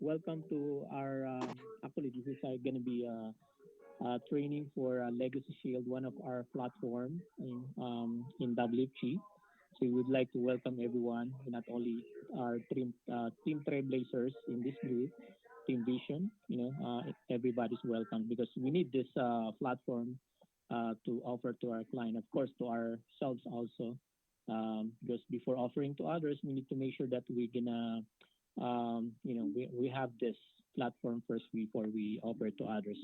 welcome to our. Actually, this is going to be training for Legacy Shield, one of our platform in WFG. So we would like to welcome everyone, not only our team trailblazers in this group, Team Vision. Everybody's welcome because we need this platform to offer to our client, of course, to ourselves also. Because before offering to others, we need to make sure that we're gonna we have this platform first before we offer it to others.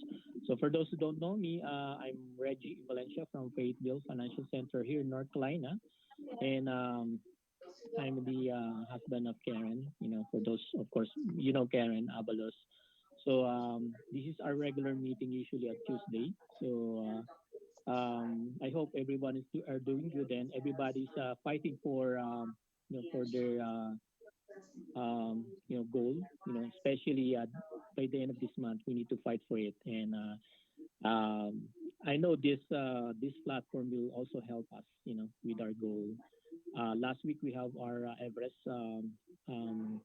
So for those who don't know me, I'm Reggie Valencia from Fayetteville Financial Center here in North Carolina, and I'm the husband of Karen. For those, of course, Karen Abalos. So this is our regular meeting usually at Tuesday. So I hope everyone are doing good and everybody's fighting for for their goal. Especially by the end of this month, we need to fight for it. And I know this platform will also help us, with our goal. Last week we have our Everest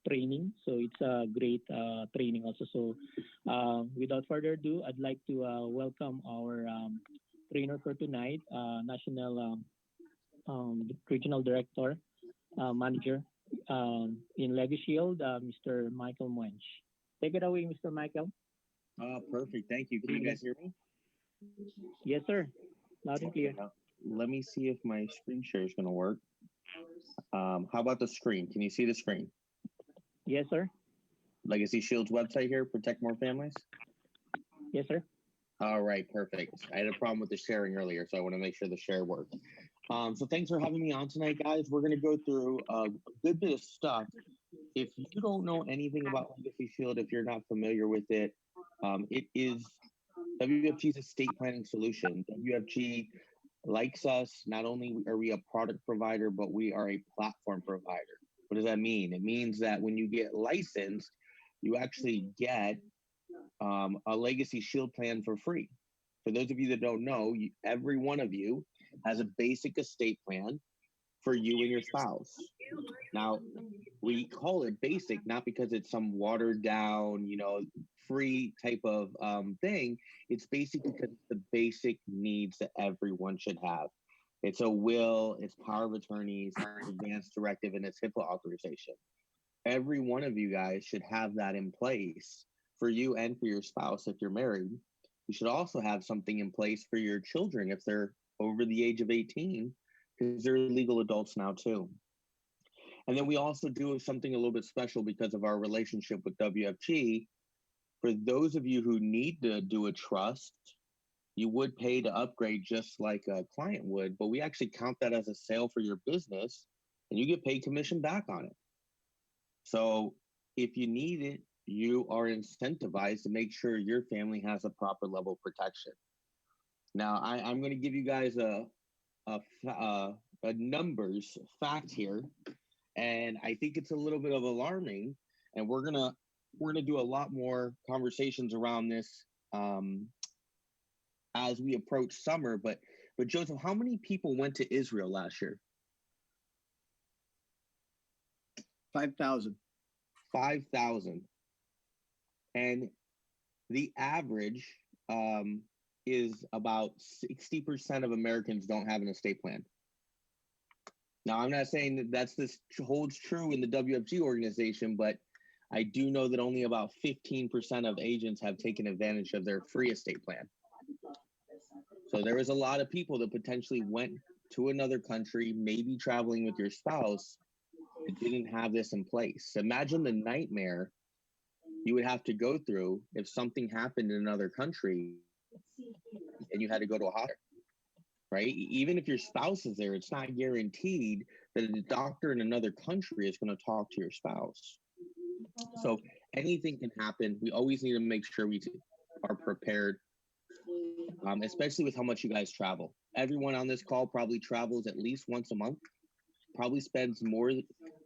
training, so it's a great training also. So without further ado, I'd like to welcome our trainer for tonight, National Regional Director, Manager in LegacyShield, Mr. Michael Mwench. Take it away, Mr. Michael. Perfect. Thank you. Can you guys hear me? Yes, sir. Loud and clear. Let me see if my screen share is going to work. How about the screen? Can you see the screen? Yes, sir. LegacyShield's website here, Protect More Families? Yes, sir. All right, perfect. I had a problem with the sharing earlier, so I want to make sure the share worked. So thanks for having me on tonight, guys. We're going to go through a good bit of stuff. If you don't know anything about LegacyShield, if you're not familiar with it, it is WFG's estate planning solution. WFG likes us. Not only are we a product provider, but we are a platform provider. What does that mean? It means that when you get licensed, you actually get a Legacy Shield plan for free. For those of you that don't know, every one of you has a basic estate plan for you and your spouse. Now, we call it basic not because it's some watered down, free type of thing. It's basic because it's the basic needs that everyone should have. It's a will, it's power of attorneys, advanced directive, and it's HIPAA authorization. Every one of you guys should have that in place for you and for your spouse if you're married. You should also have something in place for your children if they're over the age of 18, because they're legal adults now too. And then we also do something a little bit special because of our relationship with WFG. For those of you who need to do a trust, you would pay to upgrade just like a client would, but we actually count that as a sale for your business and you get paid commission back on it. So if you need it, you are incentivized to make sure your family has a proper level of protection. Now, I'm going to give you guys a numbers fact here, and I think it's a little bit of alarming. And we're gonna do a lot more conversations around this as we approach summer. But Joseph, how many people went to Israel last year? 5,000. 5,000. And the average is about 60% of Americans don't have an estate plan. Now, I'm not saying that this holds true in the WFG organization, but I do know that only about 15% of agents have taken advantage of their free estate plan. So there is a lot of people that potentially went to another country, maybe traveling with your spouse, that didn't have this in place. Imagine the nightmare you would have to go through if something happened in another country and you had to go to a hospital, right? Even if your spouse is there, it's not guaranteed that a doctor in another country is going to talk to your spouse. So anything can happen. We always need to make sure we are prepared, especially with how much you guys travel. Everyone on this call probably travels at least once a month, probably spends more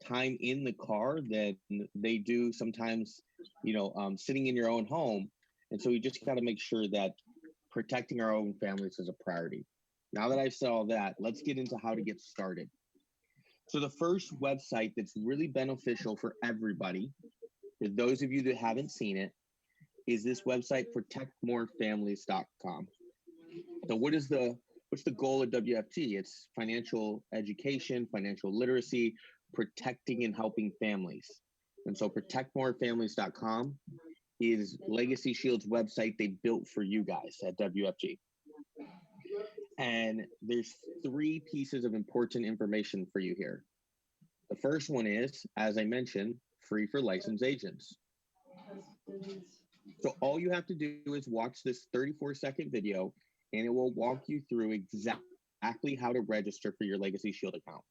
time in the car than they do sometimes, sitting in your own home. And so we just got to make sure that protecting our own families is a priority. Now that I've said all that, let's get into how to get started. So the first website that's really beneficial for everybody for those of you that haven't seen it, is this website, protectmorefamilies.com. So what's the goal of WFG? It's financial education, financial literacy, protecting and helping families. And so protectmorefamilies.com is LegacyShield's website they built for you guys at WFG. And there's 3 pieces of important information for you here. The first one is, as I mentioned, free for licensed agents. So all you have to do is watch this 34-second video, and it will walk you through exactly how to register for your LegacyShield account.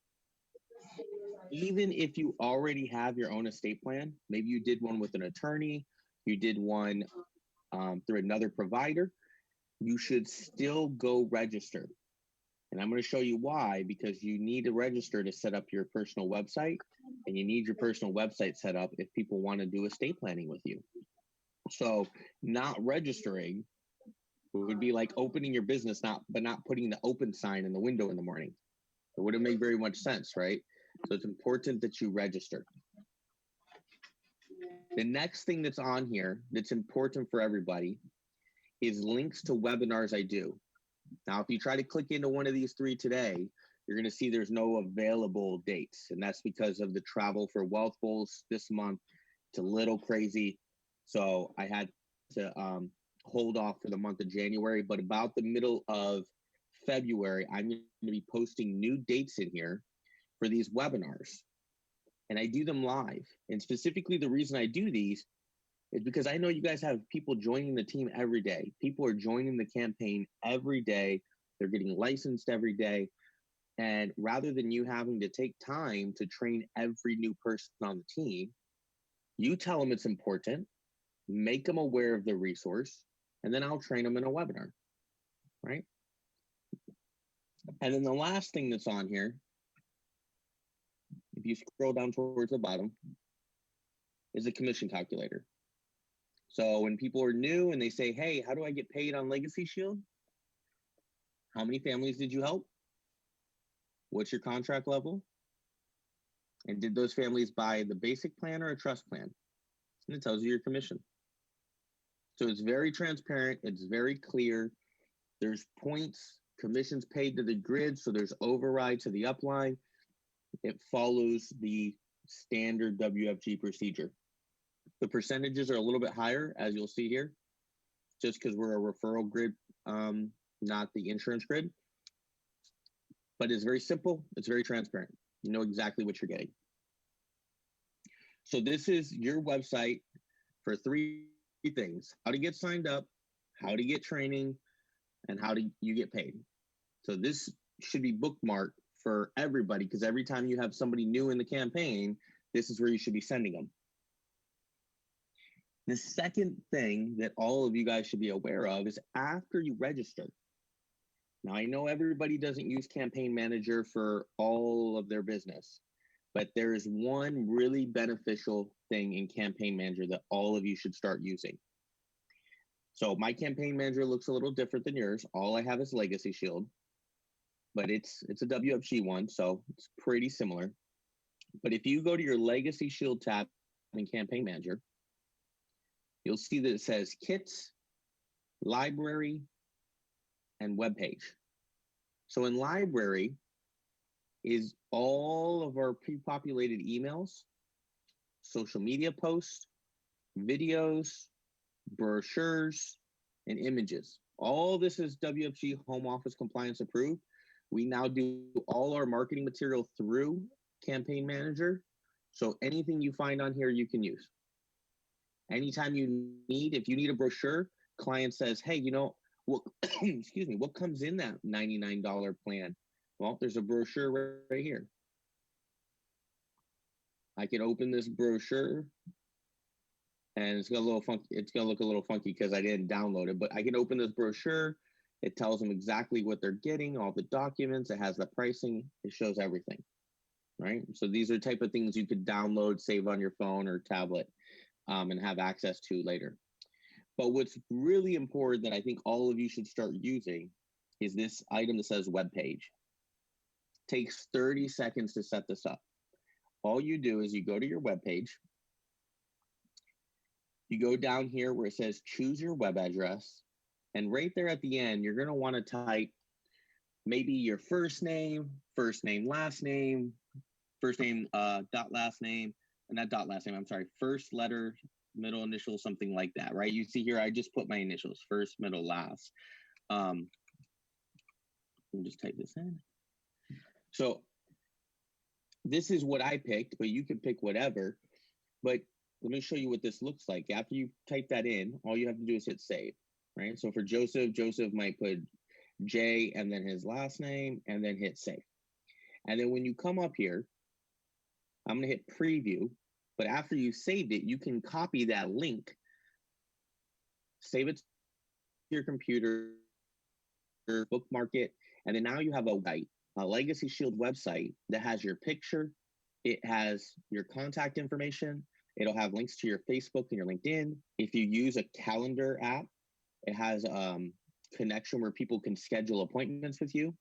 Even if you already have your own estate plan, maybe you did one with an attorney, you did one through another provider, you should still go register. And I'm going to show you why, because you need to register to set up your personal website, and you need your personal website set up if people want to do estate planning with you. So not registering would be like opening your business, but not putting the open sign in the window in the morning. It wouldn't make very much sense, right? So it's important that you register. The next thing that's on here that's important for everybody is links to webinars I do. Now, if you try to click into one of these 3 today, you're going to see there's no available dates. And that's because of the Travel for Wealth goals this month. It's a little crazy. So I had to hold off for the month of January. But about the middle of February, I'm going to be posting new dates in here for these webinars. And I do them live. And specifically, the reason I do these is because I know you guys have people joining the team every day. People are joining the campaign every day. They're getting licensed every day. And rather than you having to take time to train every new person on the team, you tell them it's important, make them aware of the resource, and then I'll train them in a webinar, right? And then the last thing that's on here, if you scroll down towards the bottom, is a commission calculator. So when people are new and they say, hey, how do I get paid on LegacyShield? How many families did you help? What's your contract level? And did those families buy the basic plan or a trust plan? And it tells you your commission. So it's very transparent. It's very clear. There's points, commissions paid to the grid. So there's override to the upline. It follows the standard WFG procedure. The percentages are a little bit higher, as you'll see here, just because we're a referral grid, not the insurance grid. But it's very simple. It's very transparent. You know exactly what you're getting. So this is your website for 3 things: how to get signed up, how to get training, and how do you get paid. So this should be bookmarked for everybody, because every time you have somebody new in the campaign, this is where you should be sending them. The second thing that all of you guys should be aware of is after you register. Now, I know everybody doesn't use Campaign Manager for all of their business, but there is one really beneficial thing in Campaign Manager that all of you should start using. So my Campaign Manager looks a little different than yours. All I have is LegacyShield, but it's a WFG one, so it's pretty similar. But if you go to your LegacyShield tab in Campaign Manager, you'll see that it says Kits, Library, and Web Page. So in Library is all of our pre-populated emails, social media posts, videos, brochures, and images. All this is WFG Home Office Compliance approved. We now do all our marketing material through Campaign Manager. So anything you find on here, you can use. Anytime you need, if you need a brochure, client says, hey, you know, what, excuse me, what comes in that $99 plan? Well, there's a brochure right here. I can open this brochure, and it's gonna look a little funky because I didn't download it, but I can open this brochure. It tells them exactly what they're getting, all the documents, it has the pricing, it shows everything, right? So these are the type of things you could download, save on your phone or tablet, and have access to later. But what's really important that I think all of you should start using is this item that says web page. Takes 30 seconds to set this up. All you do is you go to your web page, You go down here where it says choose your web address. And right there at the end, you're going to want to type maybe your first name, last name, first name, dot last name, and not dot last name, I'm sorry, first letter, middle initial, something like that, right? You see here, I just put my initials, first, middle, last. Let me just type this in. So this is what I picked, but you can pick whatever. But let me show you what this looks like. After you type that in, all you have to do is hit save, right? So for Joseph, Joseph might put J and then his last name and then hit save. And then when you come up here, I'm going to hit preview. But after you saved it, you can copy that link, save it to your computer, bookmark it, and then now you have a Legacy Shield website that has your picture, it has your contact information, it'll have links to your Facebook and your LinkedIn. If you use a calendar app, it has connection where people can schedule appointments with you.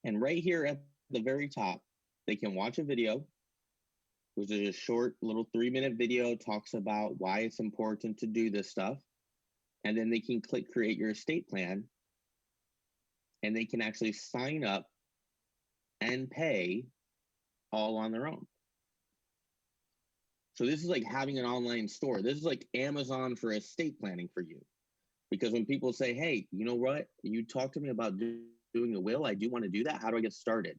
And right here at the very top, they can watch a video, which is a short little 3-minute video, talks about why it's important to do this stuff. And then they can click create your estate plan, and they can actually sign up and pay all on their own. So this is like having an online store. This is like Amazon for estate planning for you. Because when people say, hey, you know what? You talked to me about doing a will. I do want to do that. How do I get started?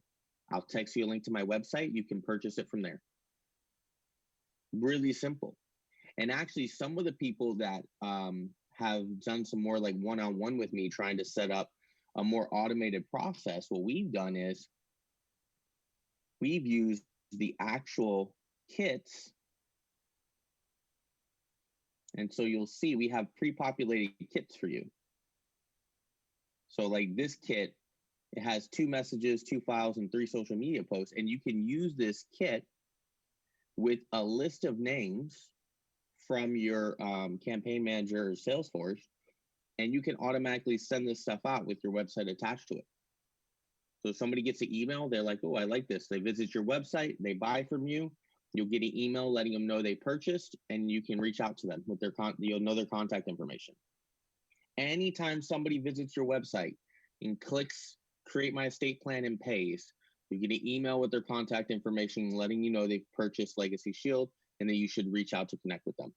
I'll text you a link to my website. You can purchase it from there. Really simple. And actually, some of the people that have done some more like one-on-one with me trying to set up a more automated process, what we've done is we've used the actual kits. And so you'll see we have pre-populated kits for you. So like this kit, it has 2 messages, 2 files, and 3 social media posts. And you can use this kit with a list of names from your campaign manager or Salesforce, and you can automatically send this stuff out with your website attached to it. So if somebody gets an email, they're like, oh, I like this. They visit your website, they buy from you. You'll get an email letting them know they purchased, and you can reach out to them with you'll know their contact information. Anytime somebody visits your website and clicks create my estate plan and pays, you get an email with their contact information letting you know they've purchased Legacy Shield and that you should reach out to connect with them.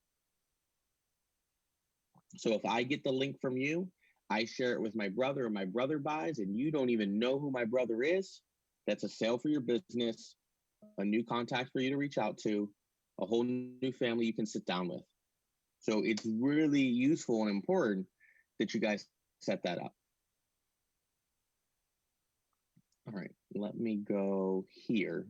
So if I get the link from you, I share it with my brother, and my brother buys, and you don't even know who my brother is, that's a sale for your business, a new contact for you to reach out to, a whole new family you can sit down with. So it's really useful and important that you guys set that up. All right, let me go here.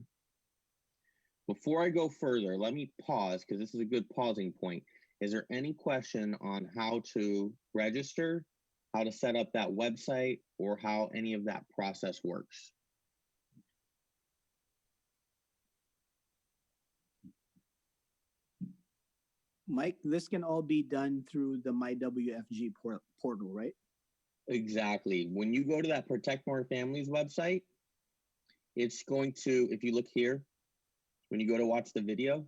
Before I go further, let me pause because this is a good pausing point. Is there any question on how to register, how to set up that website, or how any of that process works? Mike, this can all be done through the My WFG portal, right? Exactly. When you go to that Protect More Families website, it's going to, if you look here, when you go to watch the video,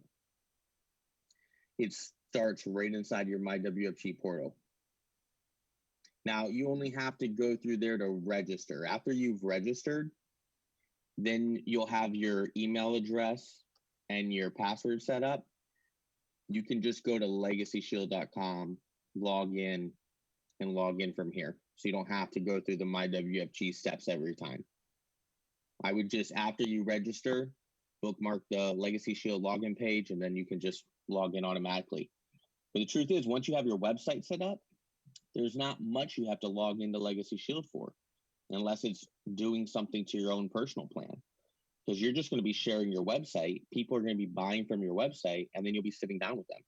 it starts right inside your My WFG portal. Now, you only have to go through there to register. After you've registered, then you'll have your email address and your password set up. You can just go to LegacyShield.com, log in from here. So you don't have to go through the My WFG steps every time. I would just, after you register, bookmark the Legacy Shield login page, and then you can just log in automatically. But the truth is, once you have your website set up, there's not much you have to log into Legacy Shield for, unless it's doing something to your own personal plan. Because you're just going to be sharing your website. People are going to be buying from your website, and then you'll be sitting down with them.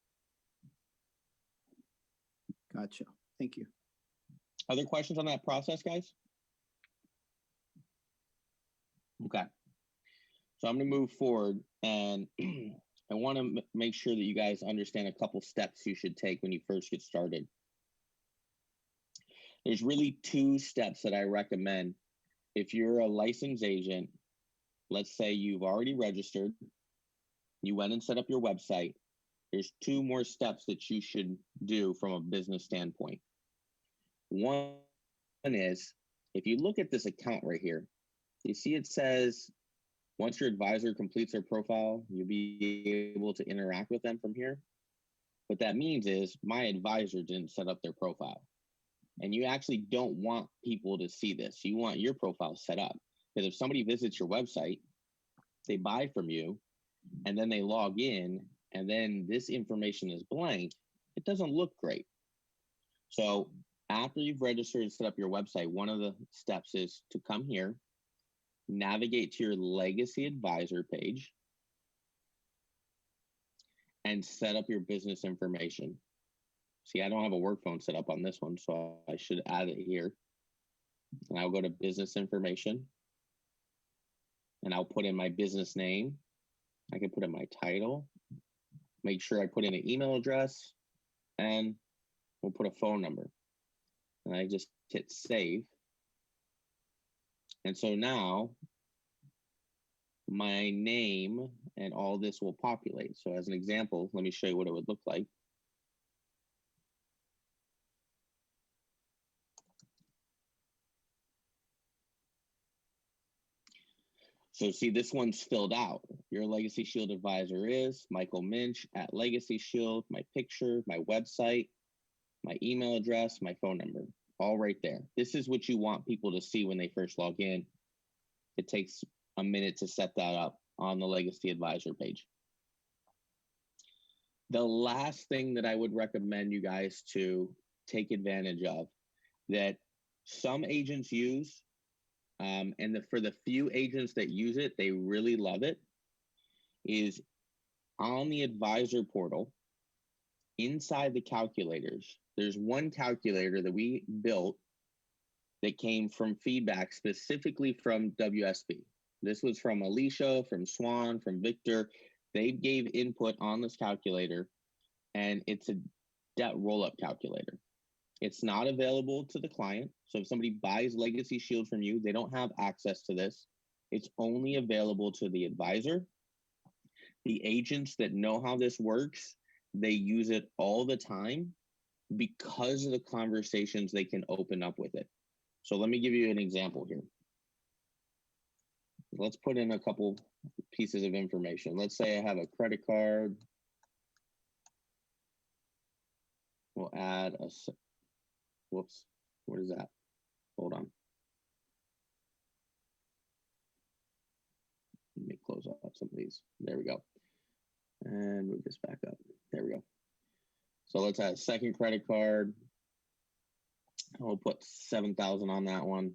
Gotcha. Thank you. Other questions on that process, guys? Okay. So I'm going to move forward, and I want to make sure that you guys understand a couple steps you should take when you first get started. There's really 2 steps that I recommend. If you're a licensed agent, let's say you've already registered, you went and set up your website, there's two more steps that you should do from a business standpoint. One is, if you look at this account right here, you see it says, once your advisor completes their profile, you'll be able to interact with them from here. What that means is my advisor didn't set up their profile. And you actually don't want people to see this. You want your profile set up. Because if somebody visits your website, they buy from you, and then they log in, and then this information is blank, it doesn't look great. So after you've registered and set up your website, one of the steps is to come here, navigate to your Legacy Advisor page, and set up your business information. See, I don't have a work phone set up on this one, so I should add it here. And I'll go to business information, and I'll put in my business name. I can put in my title, make sure I put in an email address, and we'll put a phone number. And I just hit save. And so now my name and all this will populate. So as an example, let me show you what it would look like. So see, this one's filled out. Your LegacyShield advisor is Michael Minch at LegacyShield, my picture, my website, my email address, my phone number, all right there. This is what you want people to see when they first log in. It takes a minute to set that up on the Legacy Advisor page. The last thing that I would recommend you guys to take advantage of that some agents use, and for the few agents that use it, they really love it, is on the advisor portal, inside the calculators, there's one calculator that we built that came from feedback specifically from WSB. This was from Alicia, from Swan, from Victor. They gave input on this calculator, and it's a debt roll-up calculator. It's not available to the client. So if somebody buys LegacyShield from you, they don't have access to this. It's only available to the advisor. The agents that know how this works, they use it all the time because of the conversations they can open up with it. So let me give you an example here. Let's put in a couple pieces of information. Let's say I have a credit card. We'll add a, whoops, what is that? Hold on. Let me close up some of these. There we go. And move this back up. There we go. So let's add a second credit card. We'll put 7,000 on that one.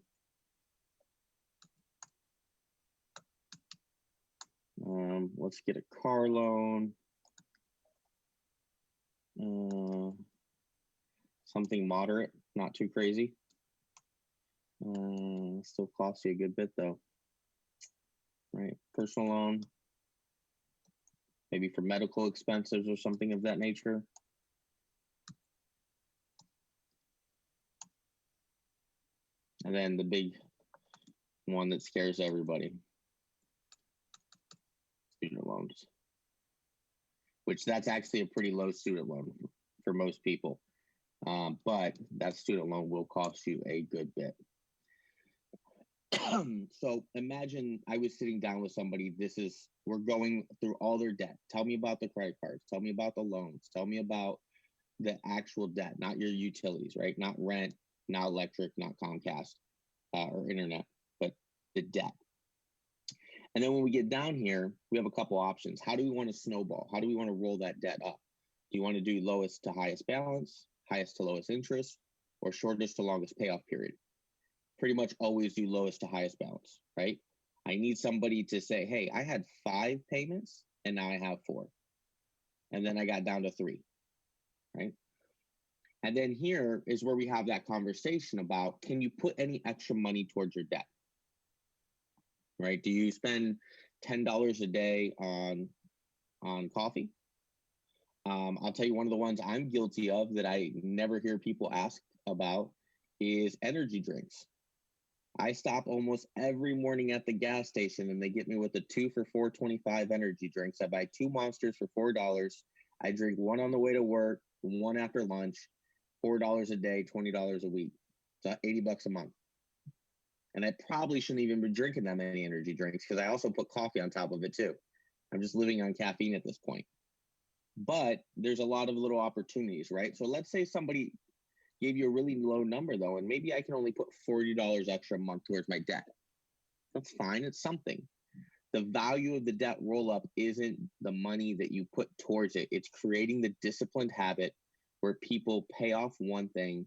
Let's get a car loan. Something moderate, not too crazy. Still costs you a good bit though. Right, personal loan, maybe for medical expenses or something of that nature. And then the big one that scares everybody, student loans, which that's actually a pretty low student loan for most people. But that student loan will cost you a good bit. So imagine I was sitting down with somebody. We're going through all their debt. Tell me about the credit cards. Tell me about the loans. Tell me about the actual debt, not your utilities, right? Not rent, not electric, not Comcast or internet, but the debt. And then when we get down here, we have a couple options. How do we want to snowball? How do we want to roll that debt up? Do you want to do lowest to highest balance, highest to lowest interest, or shortest to longest payoff period? Pretty much always do lowest to highest balance, right? I need somebody to say, hey, I had 5 payments and now I have 4. And then I got down to 3, right? And then here is where we have that conversation about, can you put any extra money towards your debt, right? Do you spend $10 a day on coffee? I'll tell you one of the ones I'm guilty of that I never hear people ask about is energy drinks. I stop almost every morning at the gas station and they get me with a 2 for $4.25 energy drinks. I buy 2 Monsters for $4. I drink one on the way to work, one after lunch, $4 a day, $20 a week. So $80 a month. And I probably shouldn't even be drinking that many energy drinks because I also put coffee on top of it too. I'm just living on caffeine at this point. But there's a lot of little opportunities, right? So let's say somebody gave you a really low number though, and maybe I can only put $40 extra a month towards my debt. That's fine. It's something. The value of the debt roll up isn't the money that you put towards it. It's creating the disciplined habit where people pay off one thing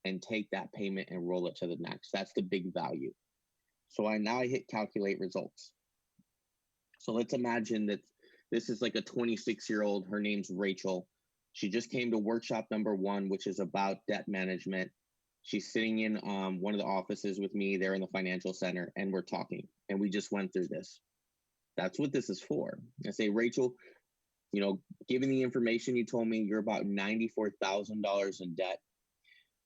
and take that payment and roll it to the next. That's the big value. So I hit calculate results. So let's imagine that this is like a 26-year-old. Her name's Rachel. She just came to workshop number 1, which is about debt management. She's sitting in one of the offices with me there in the financial center, and we're talking, and we just went through this. That's what this is for. I say, Rachel, given the information you told me, you're about $94,000 in debt.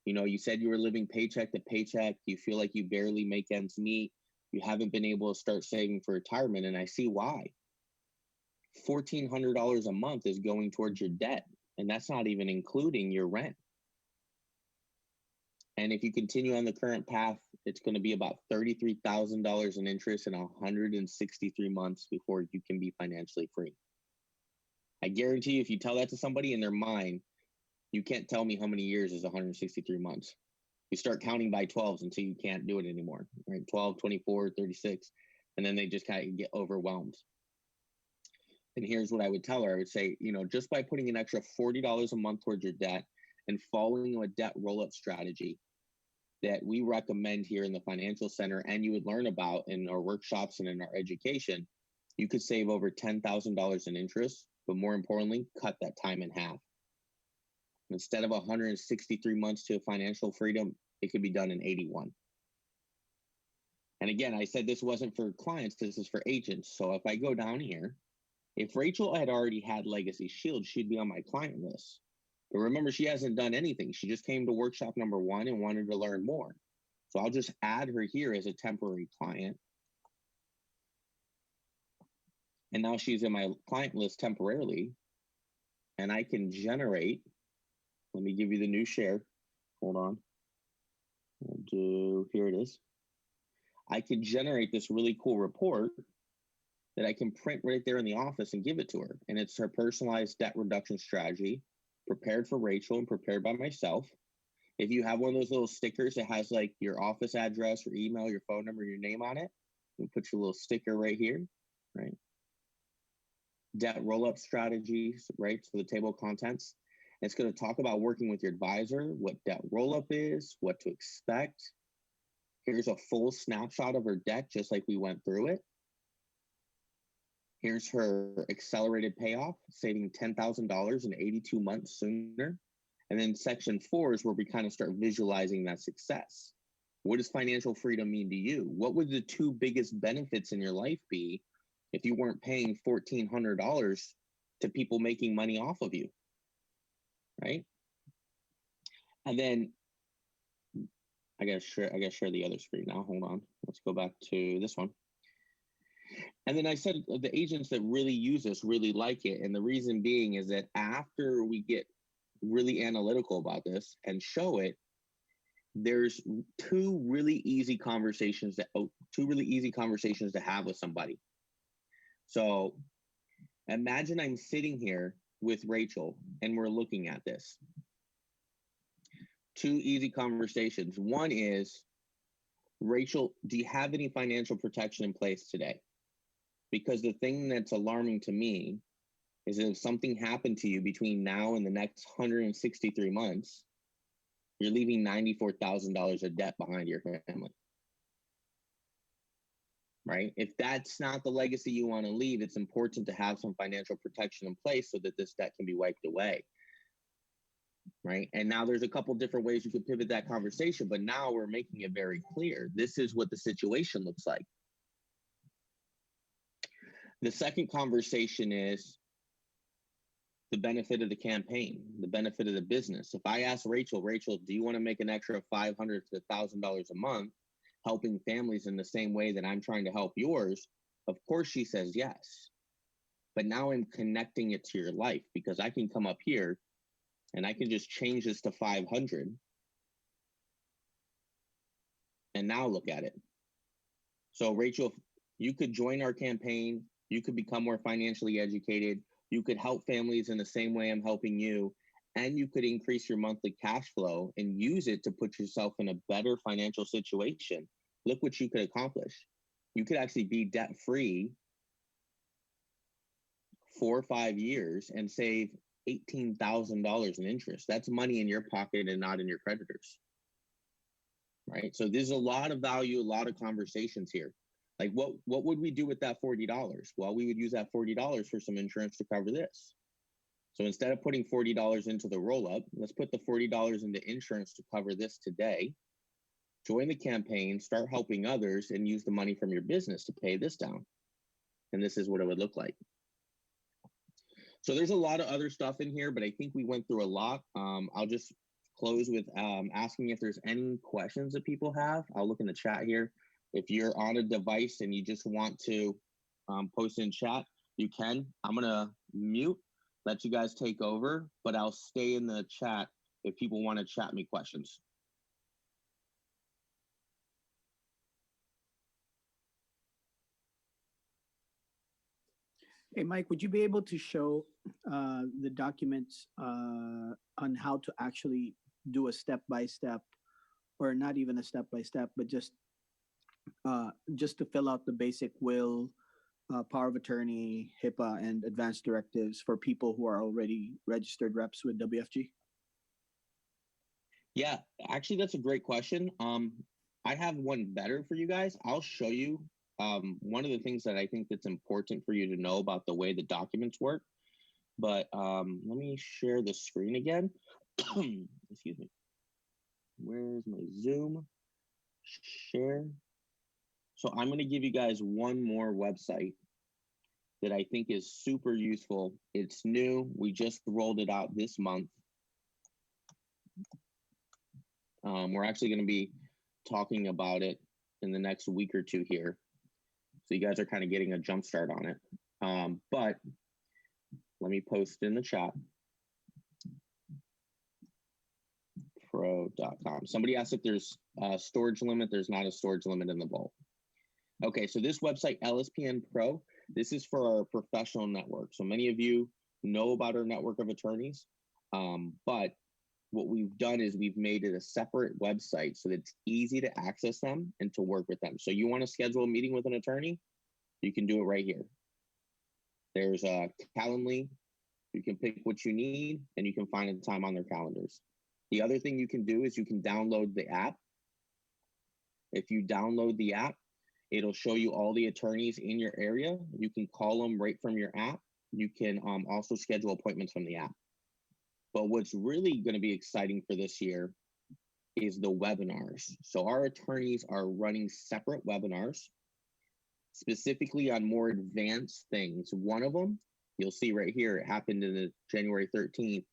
You said you were living paycheck to paycheck. You feel like you barely make ends meet. You haven't been able to start saving for retirement, and I see why. $1,400 a month is going towards your debt, and that's not even including your rent. And if you continue on the current path, it's going to be about $33,000 in interest in 163 months before you can be financially free. I guarantee you, if you tell that to somebody in their mind, you can't tell me how many years is 163 months. You start counting by 12s until you can't do it anymore, right? 12, 24, 36, and then they just kind of get overwhelmed. And here's what I would tell her. I would say, just by putting an extra $40 a month towards your debt and following a debt roll-up strategy that we recommend here in the Financial Center and you would learn about in our workshops and in our education, you could save over $10,000 in interest, but more importantly, cut that time in half. Instead of 163 months to financial freedom, it could be done in 81. And again, I said this wasn't for clients, this is for agents. So if I go down here, if Rachel had already had LegacyShield, she'd be on my client list. But remember, she hasn't done anything. She just came to workshop number 1 and wanted to learn more. So I'll just add her here as a temporary client. And now she's in my client list temporarily. And I can generate, let me give you the new share. Hold on. Here it is. I could generate this really cool report that I can print right there in the office and give it to her. And it's her personalized debt reduction strategy, prepared for Rachel and prepared by myself. If you have one of those little stickers that has like your office address, your email, your phone number, your name on it, you put your little sticker right here, right? Debt roll-up strategies, right? So the table of contents. It's going to talk about working with your advisor, what debt roll-up is, what to expect. Here's a full snapshot of her debt, just like we went through it. Here's her accelerated payoff, saving $10,000 in 82 months sooner. And then section 4 is where we kind of start visualizing that success. What does financial freedom mean to you? What would the 2 biggest benefits in your life be if you weren't paying $1,400 to people making money off of you, right? And then I gotta share the other screen now. Hold on. Let's go back to this one. And then I said the agents that really use this really like it. And the reason being is that after we get really analytical about this and show it, there's two really easy conversations to have with somebody. So imagine I'm sitting here with Rachel and we're looking at this. 2 easy conversations. One is, Rachel, do you have any financial protection in place today? Because the thing that's alarming to me is that if something happened to you between now and the next 163 months, you're leaving $94,000 of debt behind your family, right? If that's not the legacy you want to leave, it's important to have some financial protection in place so that this debt can be wiped away, right? And now there's a couple different ways you could pivot that conversation, but now we're making it very clear. This is what the situation looks like. The second conversation is the benefit of the campaign, the benefit of the business. If I ask Rachel, do you want to make an extra $500 to $1,000 a month helping families in the same way that I'm trying to help yours? Of course she says yes. but now I'm connecting it to your life because I can come up here and I can just change this to 500. And now look at it. So Rachel, you could join our campaign. You could become more financially educated. You could help families in the same way I'm helping you. And you could increase your monthly cash flow and use it to put yourself in a better financial situation. Look what you could accomplish. You could actually be debt-free 4 or 5 years and save $18,000 in interest. That's money in your pocket and not in your creditors. Right? So there's a lot of value, a lot of conversations here. Like what would we do with that $40? Well, we would use that $40 for some insurance to cover this. So instead of putting $40 into the roll-up, let's put the $40 into insurance to cover this today. Join the campaign, start helping others, and use the money from your business to pay this down. And this is what it would look like. So there's a lot of other stuff in here, but I think we went through a lot. I'll just close with asking if there's any questions that people have. I'll look in the chat here. If you're on a device and you just want to post in chat, you can. I'm going to mute, let you guys take over, but I'll stay in the chat if people want to chat me questions. Hey, Mike, would you be able to show the documents on how to actually do a step-by-step, or not even a step-by-step, but just to fill out the basic will, power of attorney, HIPAA, and advanced directives for people who are already registered reps with WFG? Yeah, actually, that's a great question. I have one better for you guys. I'll show you one of the things that I think that's important for you to know about the way the documents work. But let me share the screen again. Excuse me. Where's my Zoom? Share. So I'm going to give you guys one more website that I think is super useful. It's new. We just rolled it out this month. We're actually going to be talking about it in the next week or two here. So you guys are kind of getting a jump start on it. But let me post in the chat. Pro.com. Somebody asked if there's a storage limit. There's not a storage limit in the vault. Okay, so this website, LSPN Pro, this is for our professional network. So many of you know about our network of attorneys, but what we've done is we've made it a separate website so that it's easy to access them and to work with them. So you want to schedule a meeting with an attorney, you can do it right here. There's a Calendly. You can pick what you need and you can find the time on their calendars. The other thing you can do is you can download the app. If you download the app, it'll show you all the attorneys in your area. You can call them right from your app. You can also schedule appointments from the app. But what's really going to be exciting for this year is the webinars. So our attorneys are running separate webinars, specifically on more advanced things. One of them, you'll see right here, it happened in the January 13th,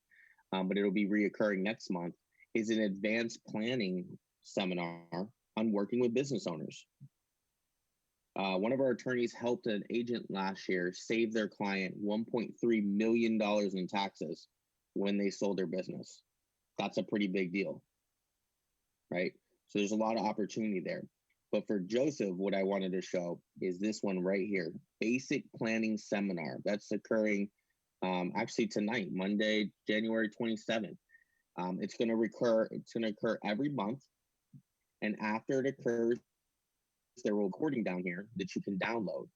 but it'll be reoccurring next month, is an advanced planning seminar on working with business owners. One of our attorneys helped an agent last year save their client $1.3 million in taxes when they sold their business. That's a pretty big deal, right? So there's a lot of opportunity there. But for Joseph, what I wanted to show is this one right here, Basic Planning Seminar. That's occurring actually tonight, Monday, January 27th. It's going to occur every month. And after it occurs, there will be a recording down here that you can download.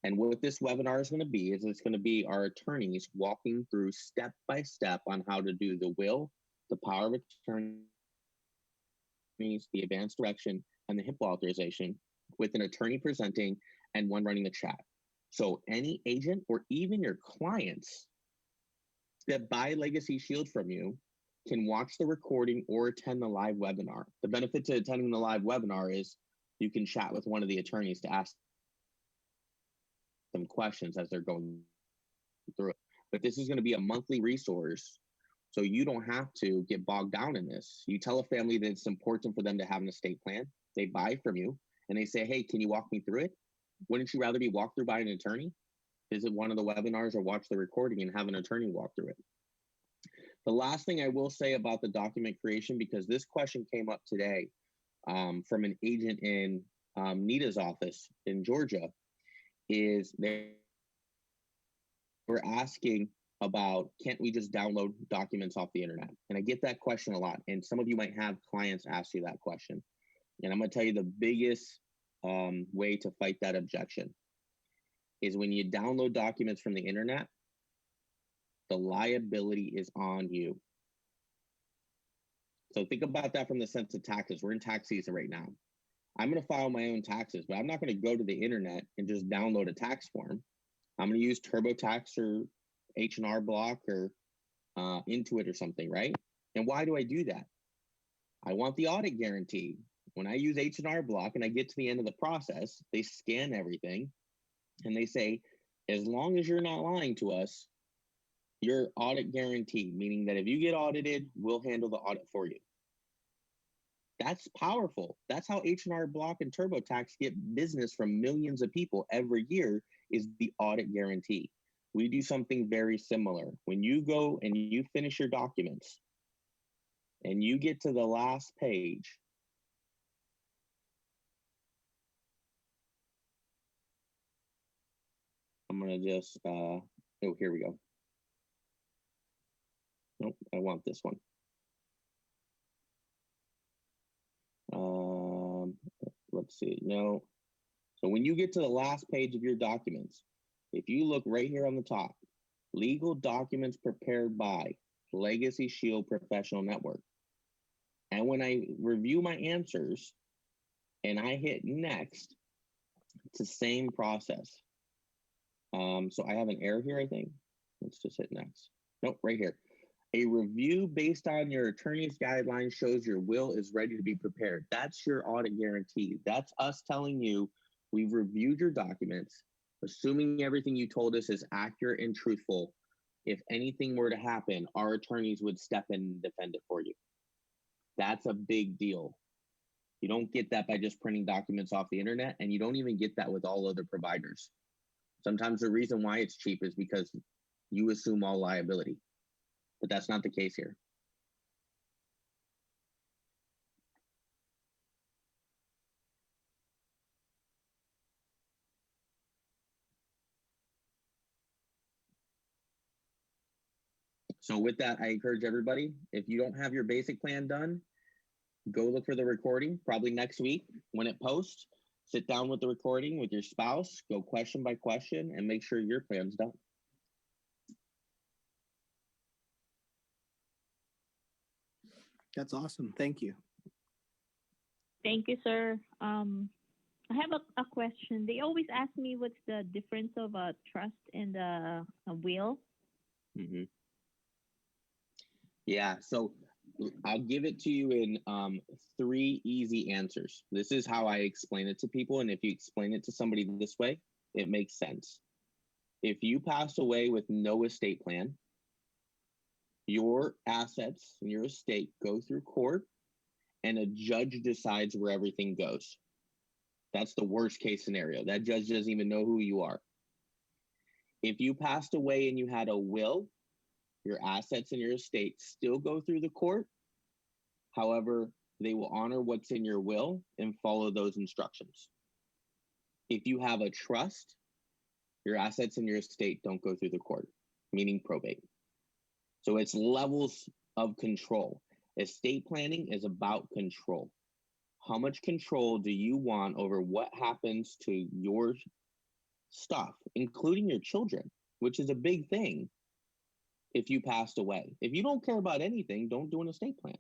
And what this webinar is going to be is it's going to be our attorneys walking through step by step on how to do the will, the power of attorney, the advanced direction, and the HIPAA authorization, with an attorney presenting and one running the chat. So any agent or even your clients that buy LegacyShield from you can watch the recording or attend the live webinar. The benefit to attending the live webinar is you can chat with one of the attorneys to ask them questions as they're going through it. But this is going to be a monthly resource, so you don't have to get bogged down in this. You tell a family that it's important for them to have an estate plan. They buy from you and they say, hey, can you walk me through it? Wouldn't you rather be walked through by an attorney? visit one of the webinars or watch the recording and have an attorney walk through it. The last thing I will say about the document creation, because this question came up today from an agent in Nita's office in Georgia, is they were asking about, can't we just download documents off the internet? And I get that question a lot. And some of you might have clients ask you that question. And I'm going to tell you the biggest way to fight that objection is when you download documents from the internet, the liability is on you. So think about that from the sense of taxes. We're in tax season right now. I'm going to file my own taxes, but I'm not going to go to the internet and just download a tax form. I'm going to use TurboTax or H&R Block or Intuit or something, right? And why do I do that? I want the audit guarantee. When I use H&R Block and I get to the end of the process, they scan everything and they say, as long as you're not lying to us, your audit guarantee, meaning that if you get audited, we'll handle the audit for you. That's powerful. That's how H&R Block and TurboTax get business from millions of people every year, is the audit guarantee. We do something very similar. When you go and you finish your documents and you get to the last page, I'm going to just, oh, here we go. Nope, I want this one. Let's see, no. So when you get to the last page of your documents, if you look right here on the top, legal documents prepared by LegacyShield Professional Network. And when I review my answers and I hit next, it's the same process. So I have an error here, I think. Let's just hit next. Nope, right here. A review based on your attorney's guidelines shows your will is ready to be prepared. That's your audit guarantee. That's us telling you we've reviewed your documents, assuming everything you told us is accurate and truthful. If anything were to happen, our attorneys would step in and defend it for you. That's a big deal. You don't get that by just printing documents off the internet, and you don't even get that with all other providers. Sometimes the reason why it's cheap is because you assume all liability, but that's not the case here. So with that, I encourage everybody, if you don't have your basic plan done, go look for the recording, probably next week when it posts. Sit down with the recording with your spouse, go question by question, and make sure your plan's done. That's awesome. Thank you. Thank you, sir. I have a question. They always ask me what's the difference of a trust and a will. Mm-hmm. Yeah, so I'll give it to you in 3 easy answers. This is how I explain it to people, and if you explain it to somebody this way, it makes sense. If you pass away with no estate plan, your assets and your estate go through court, and a judge decides where everything goes. That's the worst case scenario. That judge doesn't even know who you are. If you passed away and you had a will, your assets and your estate still go through the court. However, they will honor what's in your will and follow those instructions. If you have a trust, your assets and your estate don't go through the court, meaning probate. So it's levels of control. Estate planning is about control. How much control do you want over what happens to your stuff, including your children, which is a big thing if you passed away. If you don't care about anything, don't do an estate plan.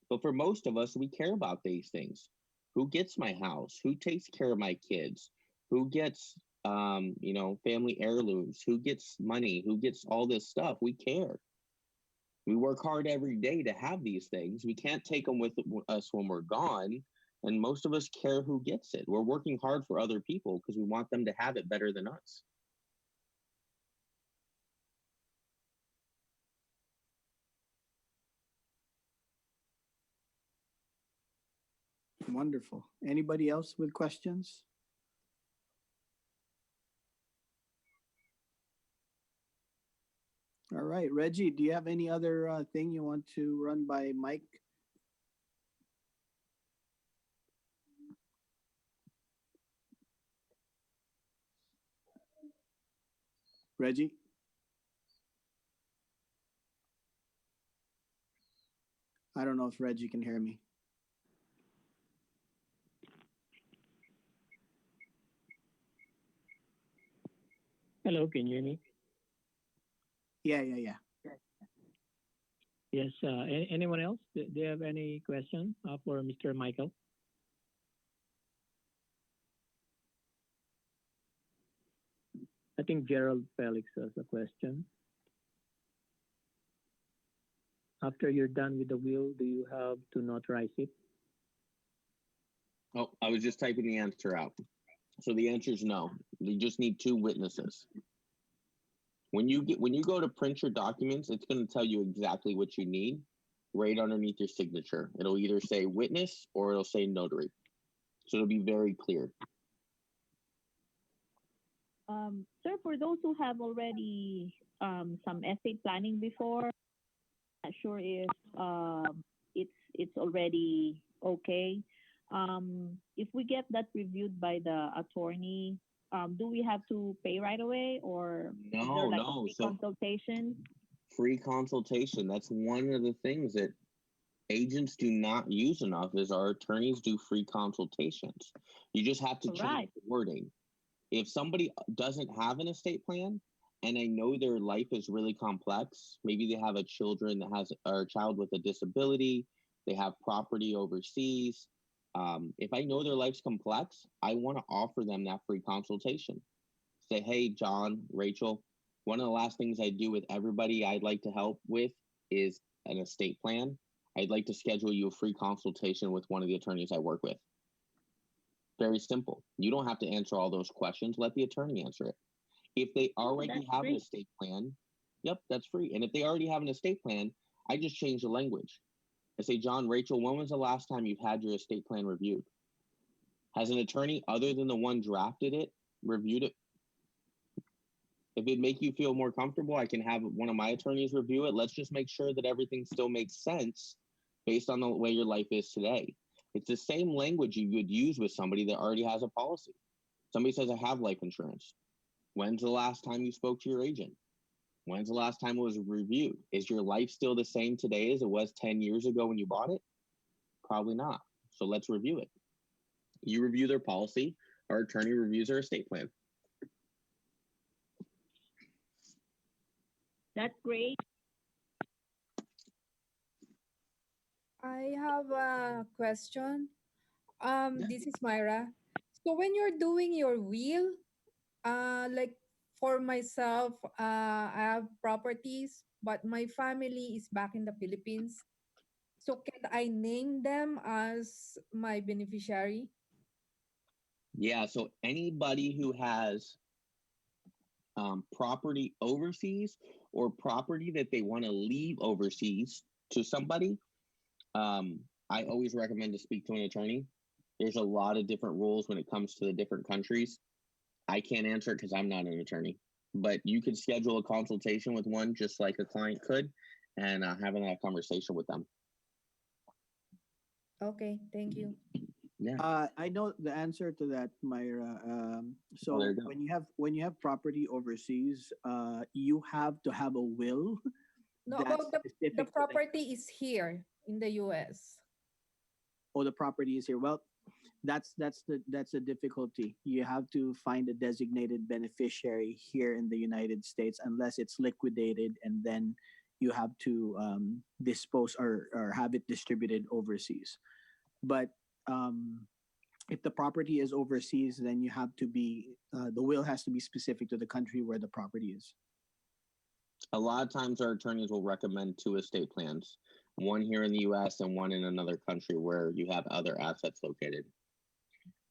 But for most of us, we care about these things. Who gets my house? Who takes care of my kids? Who gets, family heirlooms? Who gets money? Who gets all this stuff? We care. We work hard every day to have these things. We can't take them with us when we're gone. And most of us care who gets it. We're working hard for other people because we want them to have it better than us. Wonderful. Anybody else with questions? right, Reggie, do you have any other thing you want to run by Mike? Reggie? I don't know if Reggie can hear me. Hello, can you hear me? Yeah. Yes. Anyone else? Do you have any question for Mr. Michael? I think Gerald Felix has a question. After you're done with the will, do you have to notarize it? Oh, I was just typing the answer out. So the answer is no. You just need 2 witnesses. When you go to print your documents, it's going to tell you exactly what you need right underneath your signature. It'll either say witness or it'll say notary. So it'll be very clear. Sir, for those who have already some estate planning before, not sure if it's already okay. If we get that reviewed by the attorney, do we have to pay right away, or is there like a free consultation? Free consultation. That's one of the things that agents do not use enough is our attorneys do free consultations. You just have to change the wording. If somebody doesn't have an estate plan and I know their life is really complex, maybe they have a child with a disability, they have property overseas. If I know their life's complex, I want to offer them that free consultation. Say, hey, John, Rachel, one of the last things I do with everybody I'd like to help with is an estate plan. I'd like to schedule you a free consultation with one of the attorneys I work with. Very simple. You don't have to answer all those questions. Let the attorney answer it. If they already have an estate plan, yep, that's free. And if they already have an estate plan, I just change the language. I say, John, Rachel, when was the last time you've had your estate plan reviewed? Has an attorney other than the one drafted it reviewed it? If it make you feel more comfortable, I can have one of my attorneys review it. Let's just make sure that everything still makes sense based on the way your life is today. It's the same language you would use with somebody that already has a policy. Somebody says, I have life insurance. When's the last time you spoke to your agent? When's the last time it was reviewed? Is your life still the same today as it was 10 years ago when you bought it? Probably not. So let's review it. You review their policy. Our attorney reviews their estate plan. That's great. I have a question. This is Myra. So when you're doing your will, like for myself, I have properties, but my family is back in the Philippines. So can I name them as my beneficiary? Yeah, so anybody who has property overseas or property that they want to leave overseas to somebody, I always recommend to speak to an attorney. There's a lot of different rules when it comes to the different countries. I can't answer it because I'm not an attorney, but you could schedule a consultation with one just like a client could and having that conversation with them. Okay, thank you. Yeah. I know the answer to that, Myra. So there you go. when you have property overseas, you have to have a will. No, that's about the specific to property is here in the US. the property is here. Well, that's the difficulty. You have to find a designated beneficiary here in the United States, unless it's liquidated, and then you have to dispose or have it distributed overseas. But if the property is overseas, then you have to be the will has to be specific to the country where the property is. A lot of times our attorneys will recommend 2 estate plans, one here in the US and one in another country where you have other assets located.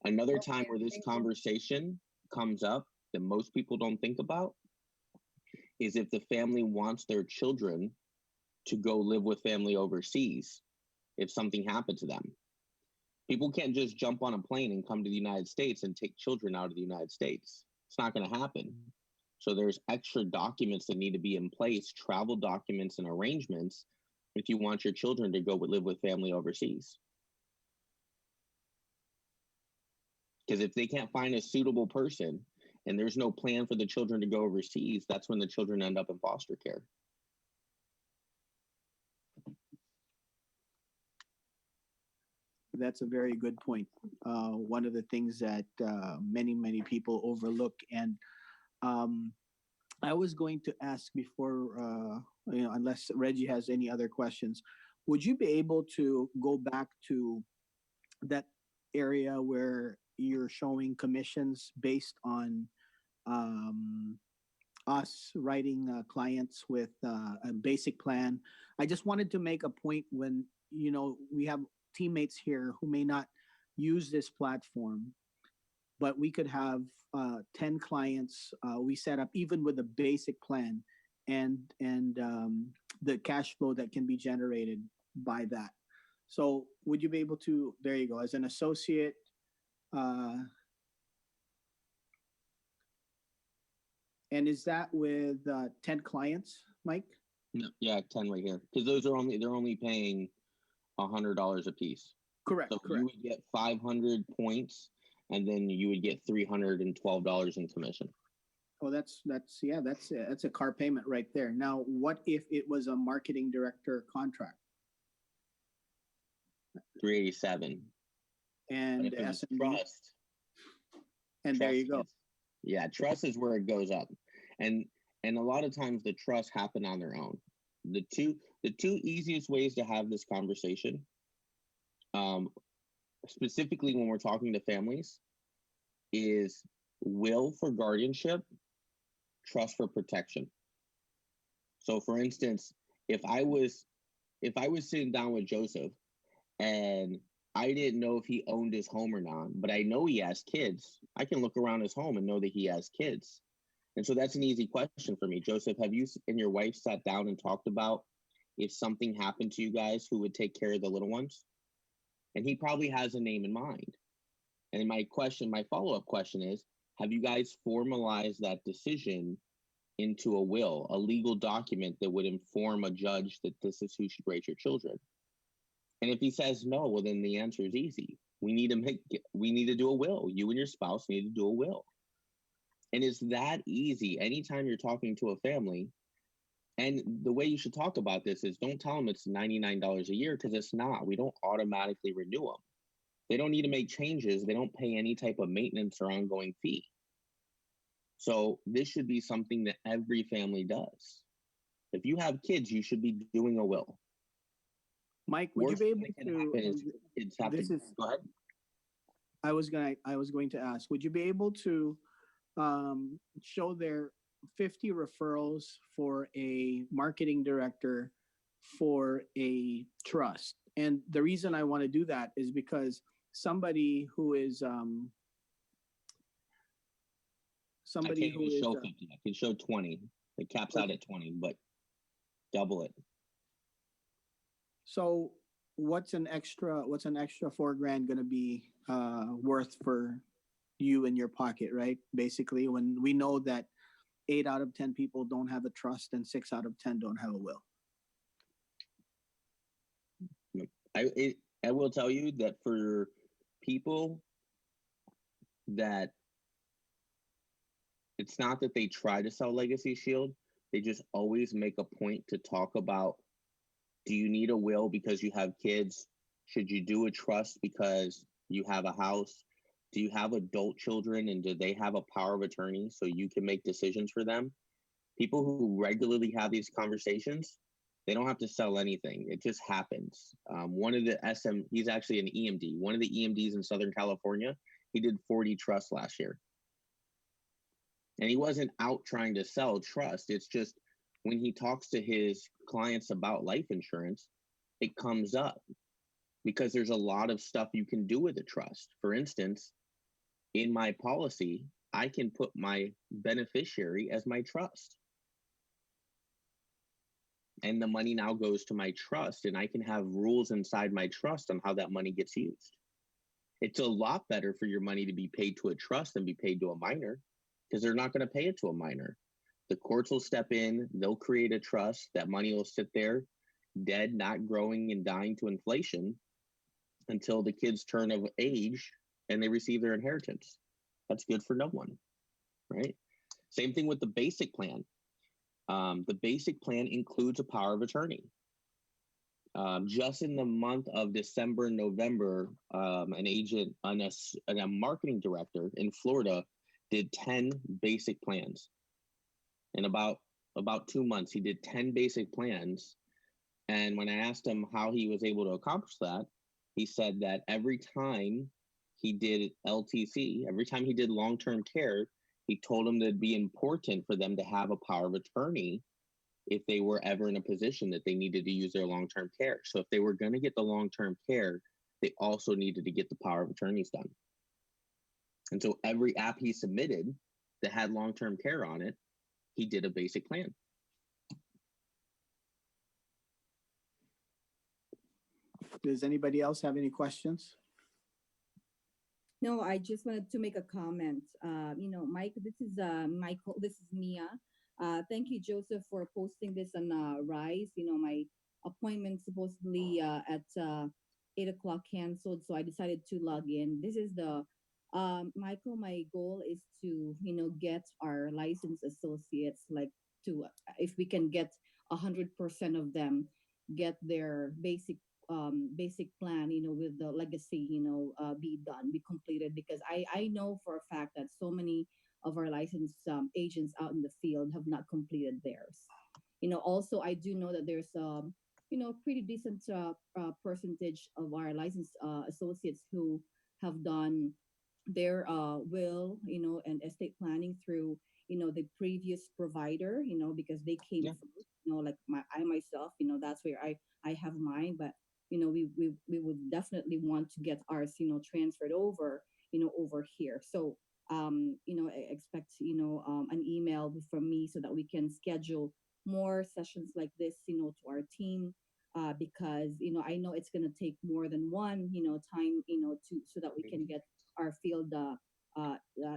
Another time where this conversation comes up that most people don't think about is if the family wants their children to go live with family overseas if something happened to them. People can't just jump on a plane and come to the United States and take children out of the United States. It's not going to happen. So there's extra documents that need to be in place, travel documents and arrangements, if you want your children to go live with family overseas. Because if they can't find a suitable person and there's no plan for the children to go overseas, that's when the children end up in foster care. That's a very good point. One of the things that many people overlook, and I was going to ask before, unless Reggie has any other questions, would you be able to go back to that area where you're showing commissions based on us writing clients with a basic plan? I just wanted to make a point when, we have teammates here who may not use this platform, but we could have 10 clients we set up even with a basic plan, and the cash flow that can be generated by that. So would you be able to, there you go, as an associate, and is that with 10 clients, Mike? No, yeah, 10 right here. Because they're only paying $100 a piece. Correct. So correct. you would get 500 points, and then you would get $312 in commission. Oh, that's a car payment right there. Now, what if it was a marketing director contract? $387. And But if it was SMB, trust, and there you go. Trust is where it goes up, and a lot of times the trusts happen on their own. The two easiest ways to have this conversation, specifically when we're talking to families, is will for guardianship, trust for protection. So, for instance, if I was sitting down with Joseph and I didn't know if he owned his home or not, but I know he has kids, I can look around his home and know that he has kids. And so that's an easy question for me. Joseph, have you and your wife sat down and talked about if something happened to you guys, who would take care of the little ones? And he probably has a name in mind. And my follow-up question is, have you guys formalized that decision into a will, a legal document that would inform a judge that this is who should raise your children? And if he says no, well, then the answer is easy. We need to do a will. You and your spouse need to do a will. And it's that easy. Anytime you're talking to a family, and the way you should talk about this is, don't tell them it's $99 a year, because it's not. We don't automatically renew them. They don't need to make changes. They don't pay any type of maintenance or ongoing fee. So this should be something that every family does. If you have kids, you should be doing a will. Mike, would you be able to? Go ahead. I was going to ask, would you be able to show their 50 referrals for a marketing director for a trust? And the reason I want to do that is because somebody who is show 50. I can show 20. It caps out at 20, but double it. So what's an extra $4,000 going to be worth for you in your pocket, right? Basically, when we know that 8 out of 10 people don't have a trust and 6 out of 10 don't have a will. I will tell you that for people that it's not that they try to sell LegacyShield, they just always make a point to talk about, do you need a will because you have kids? Should you do a trust because you have a house? Do you have adult children, and do they have a power of attorney so you can make decisions for them? People who regularly have these conversations, they don't have to sell anything. It just happens. One of the he's actually an EMD. One of the EMDs in Southern California, he did 40 trusts last year. And he wasn't out trying to sell trust. It's just when he talks to his clients about life insurance, it comes up because there's a lot of stuff you can do with a trust. For instance, in my policy, I can put my beneficiary as my trust. And the money now goes to my trust, and I can have rules inside my trust on how that money gets used. It's a lot better for your money to be paid to a trust than be paid to a minor, because they're not going to pay it to a minor. The courts will step in, they'll create a trust, that money will sit there, dead, not growing and dying to inflation until the kids turn of age and they receive their inheritance. That's good for no one, right? Same thing with the basic plan. The basic plan includes a power of attorney. Just in the month of December and November, an agent and a marketing director in Florida did 10 basic plans. In about 2 months, he did 10 basic plans. And when I asked him how he was able to accomplish that, he said that every time he did LTC, every time he did long-term care, he told them that it'd be important for them to have a power of attorney if they were ever in a position that they needed to use their long-term care. So if they were going to get the long-term care, they also needed to get the power of attorneys done. And so every app he submitted that had long-term care on it, he did a basic plan. Does anybody else have any questions? No, I just wanted to make a comment. Mike, this is Michael. This is Mia. Thank you, Joseph, for posting this on Rise. My appointment supposedly at 8 o'clock canceled, so I decided to log in. This is the Michael. My goal is to get our licensed associates if we can get 100% of them get their basic plan with the legacy be completed, because I know for a fact that so many of our licensed agents out in the field have not completed theirs. Also I do know that there's pretty decent percentage of our licensed associates who have done their will and estate planning through the previous provider, because they came first, like I myself, that's where I have mine. But we would definitely want to get ours transferred over over here. So I expect an email from me so that we can schedule more sessions like this to our team, because I know it's going to take more than one time to so that we can get our field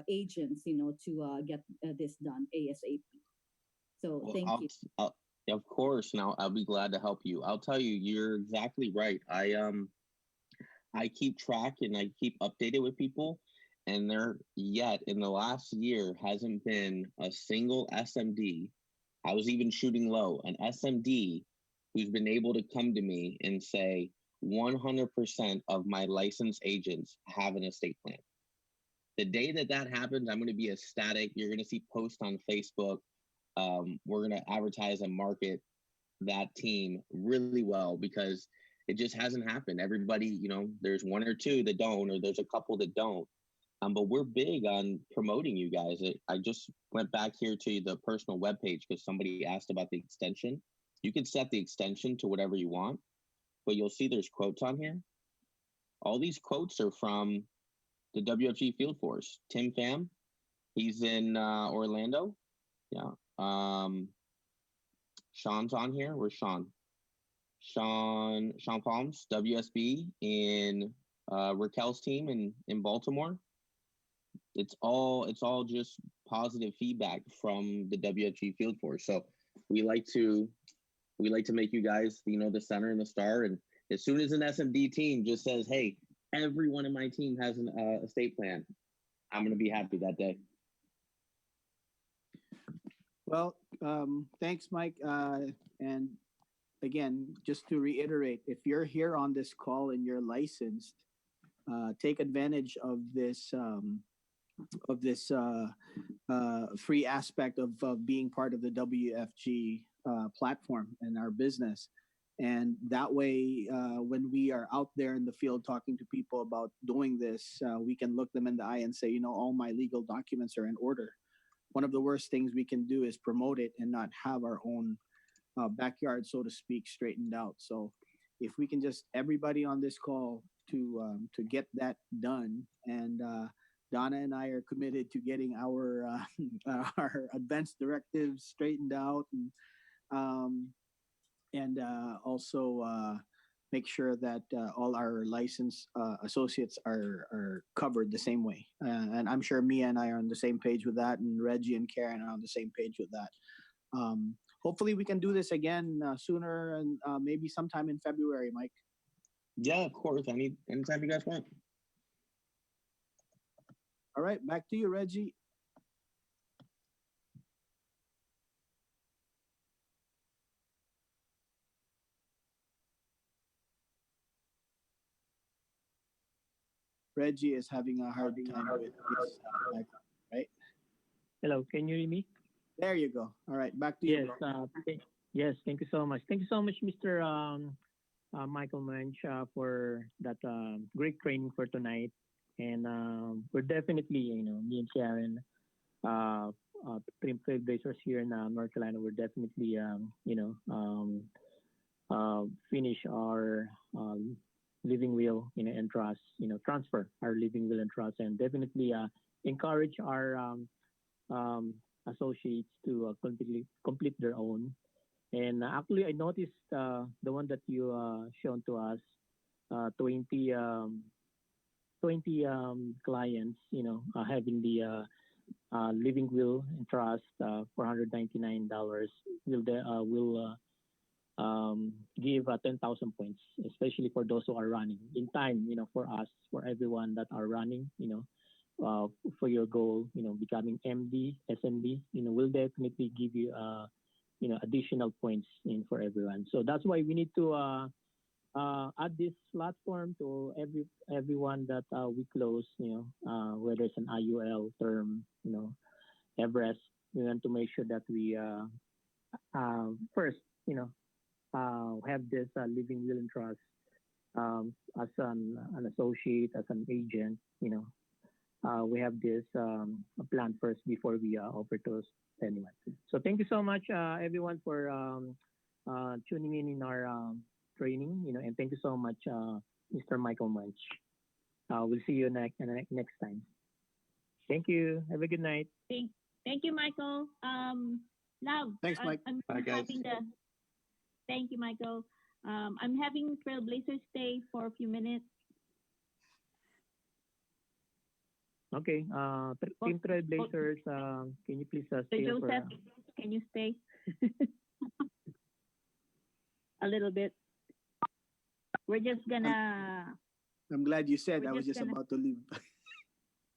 agents to get this done ASAP. So Well, thank you. of course, now I'll be glad to help you. I'll tell you, you're exactly right. I keep track and I keep updated with people, and there yet in the last year hasn't been a single SMD. I was even shooting low, an SMD who's been able to come to me and say 100% of my licensed agents have an estate plan. The day that happens, I'm going to be ecstatic. You're going to see posts on Facebook. We're going to advertise and market that team really well, because it just hasn't happened. Everybody, there's one or two that don't, or there's a couple that don't. But we're big on promoting you guys. I just went back here to the personal webpage because somebody asked about the extension. You can set the extension to whatever you want, but you'll see there's quotes on here. All these quotes are from the WFG Field Force. Tim Pham, he's in Orlando. Yeah. Sean's on here. Where's Sean? Sean Palms, WSB in Raquel's team in Baltimore. It's all just positive feedback from the WFG Field Force. So we like to make you guys, the center and the star. And as soon as an SMD team just says, "Hey, everyone in my team has an estate plan," I'm going to be happy that day. Well, thanks, Mike. And again, just to reiterate, if you're here on this call and you're licensed, take advantage of this free aspect of being part of the WFG platform and our business. And that way, when we are out there in the field talking to people about doing this, we can look them in the eye and say, all my legal documents are in order. One of the worst things we can do is promote it and not have our own backyard, so to speak, straightened out. So if we can just, everybody on this call to get that done, and Donna and I are committed to getting our our advanced directives straightened out, and also make sure that all our licensed associates are covered the same way. And I'm sure Mia and I are on the same page with that, and Reggie and Karen are on the same page with that. Hopefully, we can do this again sooner, and maybe sometime in February, Mike. Yeah, of course. Anytime you guys want. All right, back to you, Reggie. Reggie is having a hard time with his mic, right? Hello, can you hear me? There you go. All right, back to you, Yes. bro. Yes. Thank you so much. Thank you so much, Mr. Michael Munch, for that great training for tonight. And we're definitely, me and Sharon, Trailblazers here in North Carolina, we're definitely, finish our living will, and trust, transfer our living will and trust, and definitely encourage our um, associates to complete their own. And actually, I noticed the one that you shown to us, 20, 20 clients, having the living will and trust, $499 will give 10,000 points, especially for those who are running in time, for us, for everyone that are running, for your goal, becoming MD, SMD, will definitely give you, additional points in for everyone. So that's why we need to add this platform to everyone that we close, whether it's an IUL term, Everest. We want to make sure that we first, have this living will and trust as an associate, as an agent, we have this plan first before we offer to anyone. So thank you so much, everyone, for tuning in our training, and thank you so much, Mr. Michael Munch. We'll see you next time. Thank you. Have a good night. Thank you, Michael. Love. Thanks, Mike. I'm Bye, guys. having the. Thank you, Michael. I'm having Trailblazers stay for a few minutes. Okay. Team Trailblazers, can you please So stay for? Joseph, can you stay a little bit? We're just gonna. I'm glad you said. We're I was just just gonna- about to leave.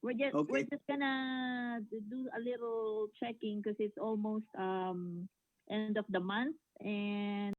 We're just Okay. gonna do a little checking because it's almost end of the month, and